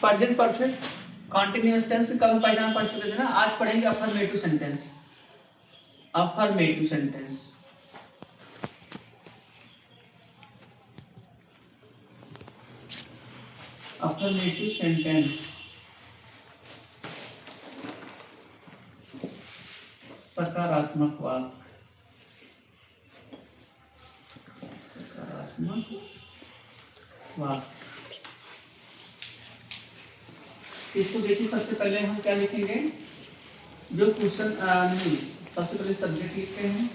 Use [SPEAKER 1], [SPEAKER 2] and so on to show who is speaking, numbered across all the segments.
[SPEAKER 1] Present perfect continuous tense कल पहचान पढ़ चुके थे ना। आज पढ़ेंगे affirmative sentence. Affirmative sentence affirmative sentence सकारात्मक वाक्य। सकारात्मक वाक्य इसको देखिए। सबसे पहले हम क्या लिखेंगे, जो क्वेश्चन नहीं, सबसे पहले सब्जेक्ट लिखते हैं,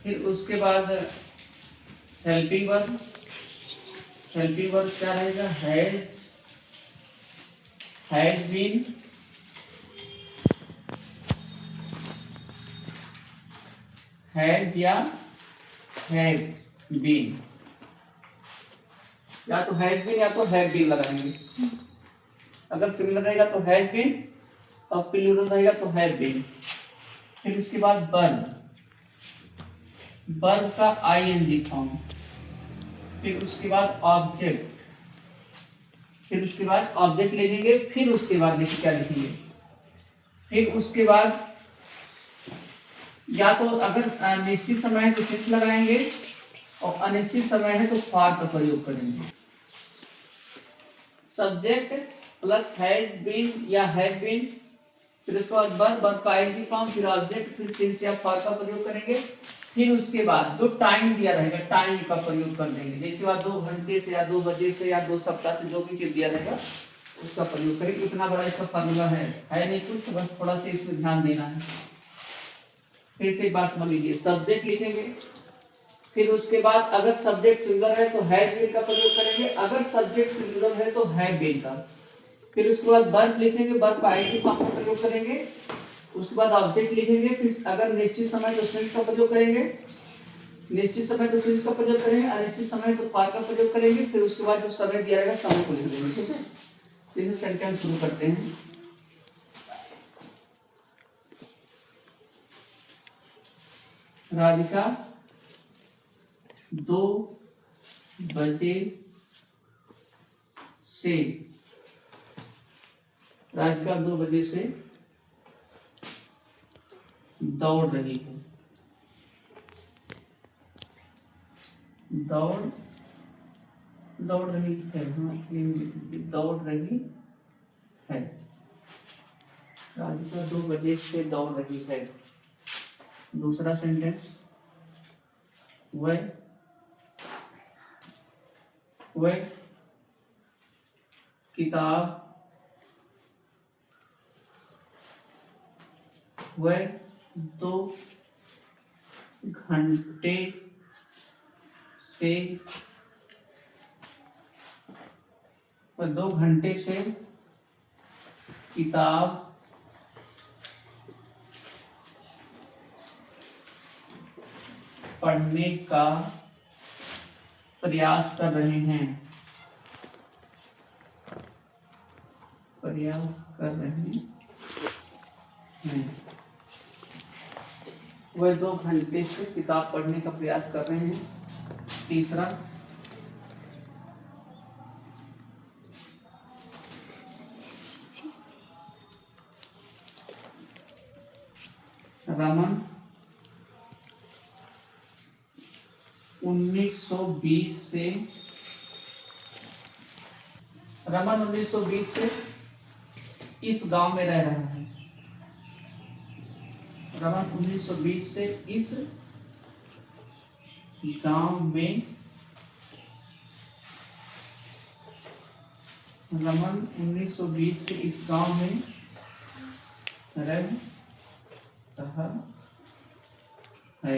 [SPEAKER 1] फिर उसके बाद हेल्पिंग वर्ब। हेल्पिंग वर्ब क्या रहेगा, हैज बीन, हैज या हैव बीन, या तो हैज बीन या तो हैव बीन लगाएंगे। अगर सिंगुलर रहेगा तो हैज बीन और प्लूरल रहेगा तो हैव बीन। फिर उसके बाद वर्ब का आईएनजी फॉर्म, फिर उसके बाद ऑब्जेक्ट, फिर उसके बाद ऑब्जेक्ट लिखेंगे। फिर उसके बाद देखिए क्या लिखेंगे, फिर उसके बाद या तो अगर निश्चित समय है तो सिंस लगाएंगे और अनिश्चित समय है तो फॉर का प्रयोग करेंगे। सब्जेक्ट प्लस हैज बीन या हैव बीन, फिर उसके बाद वर्ब का आईएनजी फॉर्म, फिर ऑब्जेक्ट, फिर सिंस या फॉर का प्रयोग करेंगे। फिर उसके बाद जो टाइम दिया रहेगा टाइम का प्रयोग कर देंगे। जैसे बात 2 घंटे से या 2 बजे से या 2 सप्ताह से जो भी चीज दिया रहेगा उसका प्रयोग करेंगे। इतना बड़ा इसका फॉर्मूला है नहीं कुछ, बस थोड़ा सा इसमें ध्यान देना है। फिर से एक बात समझ लीजिए, सब्जेक्ट लिखेंगे, फिर उसके बाद अगर सब्जेक्ट सिंगुलर है तो हैव बीन का प्रयोग करेंगे, अगर सब्जेक्ट प्लूरल है तो हैव बीन का। फिर उसके बाद वर्ब लिखेंगे, वर्ब का आईएनजी फॉर्म का प्रयोग करेंगे। उसके बाद ऑब्जेक्ट लिखेंगे, फिर अगर निश्चित समय तो सिंस का प्रयोग करेंगे, निश्चित समय तो सिंस का प्रयोग करेंगे, अनिश्चित समय तो फॉर का प्रयोग करेंगे। फिर उसके बाद जो समय दिया रहेगा समय को लिख देंगे। ठीक है, इसे सेंटेंस शुरू करते हैं। राधिका 2 बजे से, राधिका 2 बजे से दौड़ रही है। दौड़ रही है, दौड़ रही है। राधिका 2 बजे से दौड़ रही है। दूसरा सेंटेंस, वह किताब, वह 2 घंटे से, 2 घंटे से किताब पढ़ने का प्रयास कर रहे हैं। प्रयास कर रहे हैं। वह 2 घंटे से किताब पढ़ने का प्रयास कर रहे हैं। तीसरा, रमन 1920 से, रमन 1920 से इस गांव में रह रहा है। रमन 1920 से इस गांव में, रमन 1920 से इस गांव में रह रहा है।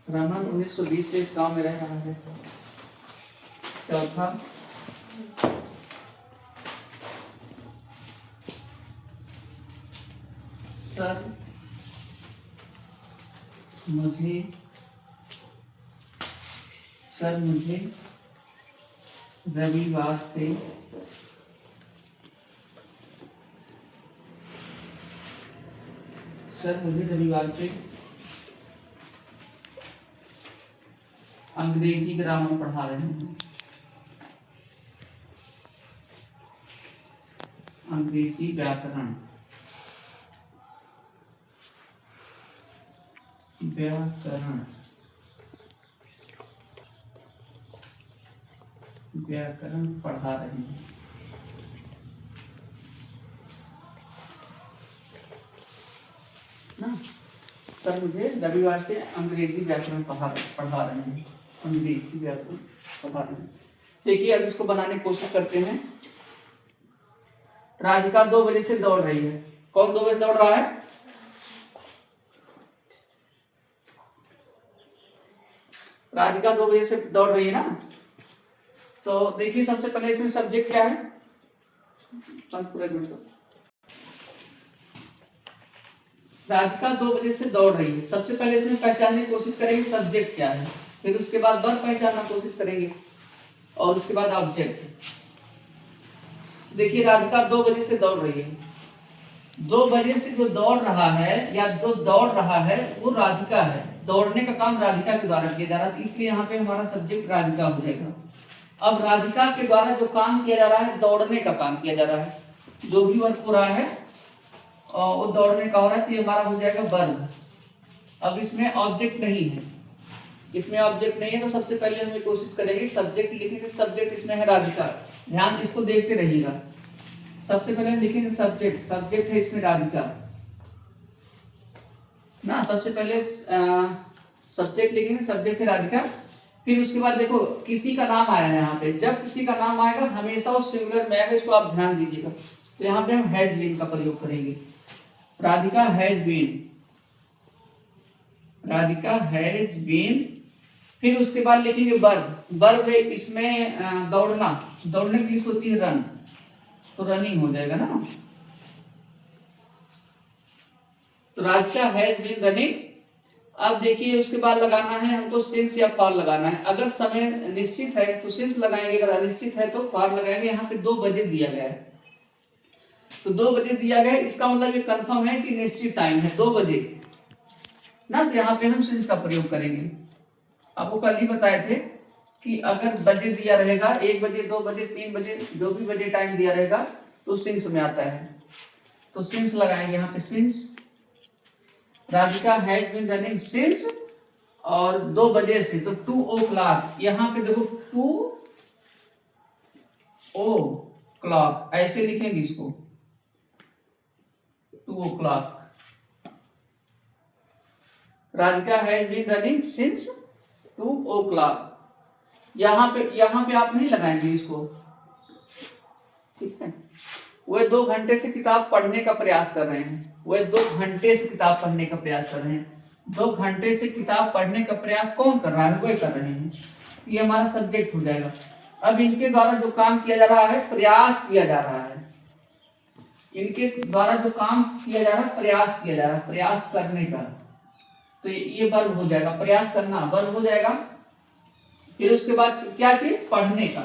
[SPEAKER 1] रमन 1920 से इस गांव में रह रहा है। चौथा, सर मुझे रविवार से अंग्रेजी ग्रामर पढ़ा रहे हैं। अंग्रेजी व्याकरण। व्याकरण व्याकरण पढ़ा रहे हैं ना सर, मुझे रविवार से अंग्रेजी व्याकरण पढ़ा रहे हैं, अंग्रेजी व्याकरण पढ़ा रहे हैं। देखिए अब इसको बनाने की कोशिश करते हैं। राधिका 2 बजे से दौड़ रही है। कौन 2 बजे दौड़ रहा है? राधिका 2 बजे से दौड़ रही है ना। तो देखिए सबसे पहले इसमें सब्जेक्ट क्या है? राधिका 2 बजे से दौड़ रही है। सबसे पहले इसमें पहचानने की कोशिश करेंगे सब्जेक्ट क्या है, फिर उसके बाद वर्ब पहचानना कोशिश करेंगे और उसके बाद ऑब्जेक्ट। देखिए राधिका 2 बजे से दौड़ रही है। 2 बजे से जो दौड़ रहा है या जो दौड़ रहा है वो राधिका है। दौड़ने का काम राधिका के द्वारा किया जा रहा है, इसलिए यहाँ पे हमारा सब्जेक्ट राधिका हो जाएगा। अब राधिका के द्वारा जो काम किया जा रहा है, दौड़ने का काम किया जा रहा है, जो भी वर्क हो रहा है और वो दौड़ने का हो रहा है, तो ये हमारा हो जाएगा वर्ब। अब इसमें ऑब्जेक्ट नहीं है, इसमें ऑब्जेक्ट नहीं है, तो सबसे पहले हम कोशिश करेंगे सब्जेक्ट लिखेंगे। सब्जेक्ट इसमें है राधिका, ध्यान इसको देखते रहिएगा। सबसे पहले हम लिखेंगे सब्जेक्ट, सब्जेक्ट है इसमें राधिका ना। सबसे पहले सब्जेक्ट लिखेंगे, सब्जेक्ट है राधिका। फिर उसके बाद देखो किसी का नाम आया है यहाँ पे। जब किसी का नाम आएगा हमेशा वो सिंगुलर में आएगा, इसको आप ध्यान दीजिएगा। तो यहाँ पे हम हैज बीन का प्रयोग करेंगे। Radhika has been, Radhika has been. फिर उसके बाद लिखेंगे वर्ब। वर्ब है इसमें दौड़ना, दौड़ने की लिस्ट होती है रन, तो रनिंग हो जाएगा ना। तो राधिका हैज बीन रनिंग। अब देखिए उसके बाद लगाना है हमको सिंस या फॉर लगाना है। अगर समय निश्चित है तो सिंस लगाएंगे, अगर अनिश्चित है तो फॉर लगाएंगे। यहाँ पे 2 बजे दिया गया है, तो 2 बजे दिया गया है, इसका मतलब ये कंफर्म है कि निश्चित टाइम है 2 बजे ना। तो यहाँ पे हम सिंस का प्रयोग करेंगे। आपको कल ही बताए थे कि अगर बजे दिया रहेगा 1 बजे 2 बजे 3 बजे, जो भी बजे टाइम दिया रहेगा तो सिंस में आता है। तो सिंस लगाएंगे यहाँ पे since. Radhika has been running since, और 2 बजे से, तो 2 o'clock। यहाँ पे देखो 2 o'clock ऐसे लिखेंगे इसको, 2 o'clock। Radhika has been running since 2 o'clock। यहाँ पे आप नहीं लगाएंगे इसको, ठीक है। वह 2 घंटे से किताब पढ़ने का प्रयास कर रहे हैं, वह 2 घंटे से किताब पढ़ने का प्रयास कर रहे हैं। 2 घंटे से किताब पढ़ने का प्रयास कौन कर रहा है? वह कर रहे हैं। ये हमारा सब्जेक्ट हो जाएगा। अब इनके द्वारा जो काम किया जा रहा है, प्रयास किया जा रहा है। इनके द्वारा जो काम किया जा रहा है, प्रयास किया जा रहा है, प्रयास करने का, तो ये वर्ब हो जाएगा। प्रयास करना वर्ब हो जाएगा। फिर उसके बाद क्या चीज? पढ़ने का,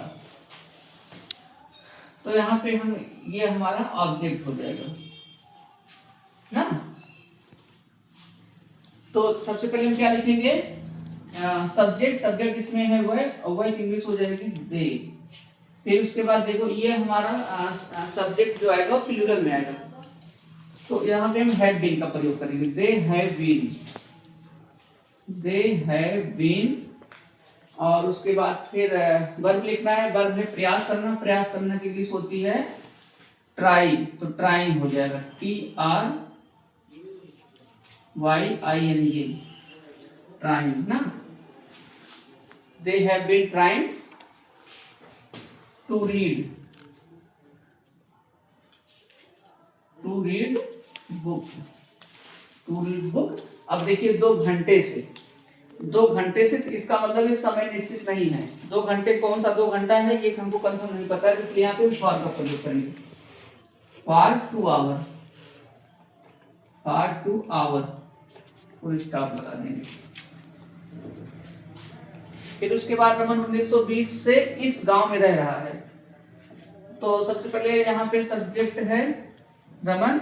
[SPEAKER 1] तो यहाँ पे हम ये हमारा ऑब्जेक्ट हो जाएगा ना। तो सबसे पहले हम क्या लिखेंगे? सब्जेक्ट। सब्जेक्ट इसमें है वह इंग्लिश हो जाएगी दे। फिर उसके बाद देखो ये हमारा सब्जेक्ट जो आएगा वो प्लूरल में आएगा, तो यहाँ पे हम हैव बीन का प्रयोग करेंगे। They have been, they have been. और उसके बाद फिर वर्ब लिखना है। वर्ब है प्रयास करना। प्रयास करना की इंग्लिश होती है ट्राई, तो ट्राइंग हो जाएगा TRYING, ट्राइंग ना। They have been trying to read, to read book, to read book. अब देखिए 2 घंटे से, 2 घंटे से, तो इसका मतलब ये समय निश्चित नहीं है। 2 घंटे कौन सा 2 घंटा है ये हमको कंफर्म नहीं पता है, इसलिए यहाँ पे फॉर का प्रयोग करेंगे। फॉर 2 आवर, फॉर 2 आवर, पूरी स्टॉप लगा देंगे। फिर उसके बाद रमन 1920 से इस गांव में रह रहा है, तो सबसे पहले यहाँ पे सब्जेक्ट है रमन।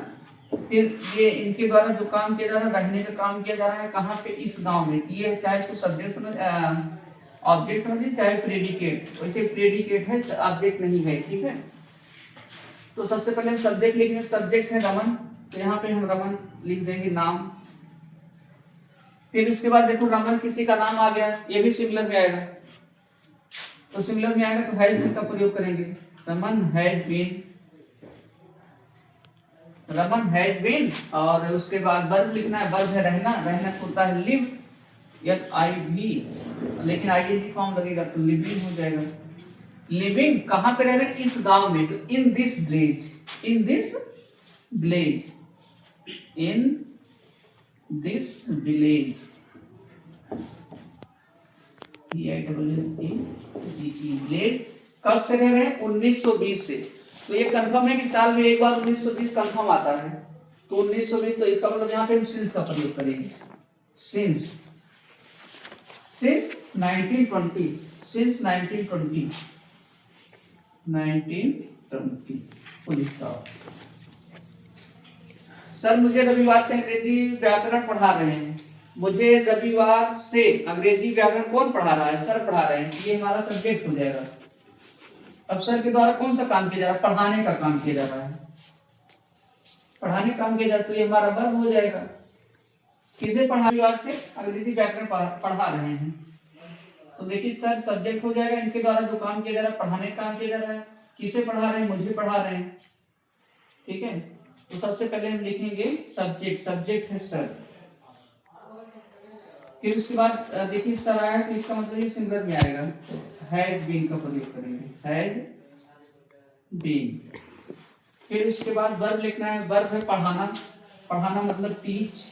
[SPEAKER 1] फिर ये इनके द्वारा जो काम किया जा रहा है, रहने का काम किया जा रहा है कहाँ पे? इस गांव में। ये चाहे इसको सब्जेक्ट समझ, ऑब्जेक्ट समझिए, चाहे प्रेडिकेट। वैसे प्रेडिकेट है, ऑब्जेक्ट नहीं है, ठीक है। तो सबसे पहले हम सब्जेक्ट लिखेंगे, सब्जेक्ट है रमन, तो यहाँ पे हम रमन लिख देंगे नाम। फिर उसके बाद देखो रमन किसी का नाम आ गया, ये भी सिंगुलर में आएगा, तो सिंगुलर में आएगा तो हैज बीन का प्रयोग करेंगे। Raman has been, Raman has been. और उसके बाद वर्ब लिखना है, वर्ब है रहना, रहना होता है लिव, LIV, लेकिन ING फॉर्म लगेगा तो लिविंग हो जाएगा। लिविंग कहाँ पे रह रहे हैं, इस गांव में, तो in this village, in this village, in this village, village कब से रह रहे हैं, 1920 से। तो ये कंफर्म है कि साल में एक बार 1920 कंफर्म आता है, तो 1920, तो इसका मतलब यहाँ पे हम सिंस का प्रयोग करेंगे, सिंस, सिंस 1920, सिंस 1920, 1920 को लिखता हूं। सर मुझे रविवार से अंग्रेजी व्याकरण पढ़ा रहे हैं, मुझे रविवार से अंग्रेजी व्याकरण कौन पढ़ा रहा है, सर पढ़ा रहे हैं, ये हमारा सब्जेक्ट हो जाएगा। अब सर के द्वारा कौन सा काम किया जा रहा है, पढ़ाने का काम किया जा रहा है, पढ़ाने का काम किया जाता है, तो ये हमारा वर्ब हो जाएगा। किसे पढ़ा, रविवार से अंग्रेजी व्याकरण पढ़ा रहे हैं, तो देखिए सर सब्जेक्ट हो जाएगा, इनके द्वारा जो काम किया जा रहा है, पढ़ाने का काम किया जा रहा है। किसे पढ़ा रहे हैं, मुझे पढ़ा रहे हैं, ठीक है। तो सबसे पहले हम लिखेंगे सब्जेक्ट, सब्जेक्ट है सर। फिर उसके बाद देखिए सर आया तो इसका मतलब ये सिंगुलर में आएगा, हैज बीन का प्रयोग करेंगे, हैज बीन। फिर उसके बाद वर्ब लिखना है, वर्ब है पढ़ाना, पढ़ाना मतलब टीच,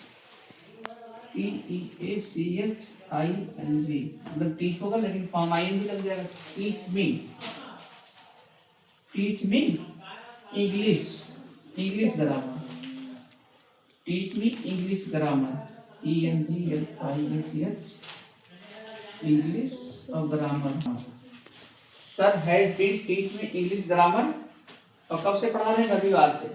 [SPEAKER 1] TEACHING, मतलब टीच होगा लेकिन फॉर्म ING लग जाएगा, teach me, teach me English, English grammar, teach me English grammar, ENGLISH, English और grammar. Sir has been teach me English grammar, और कब से पढ़ा रहे हैं, रविवार से।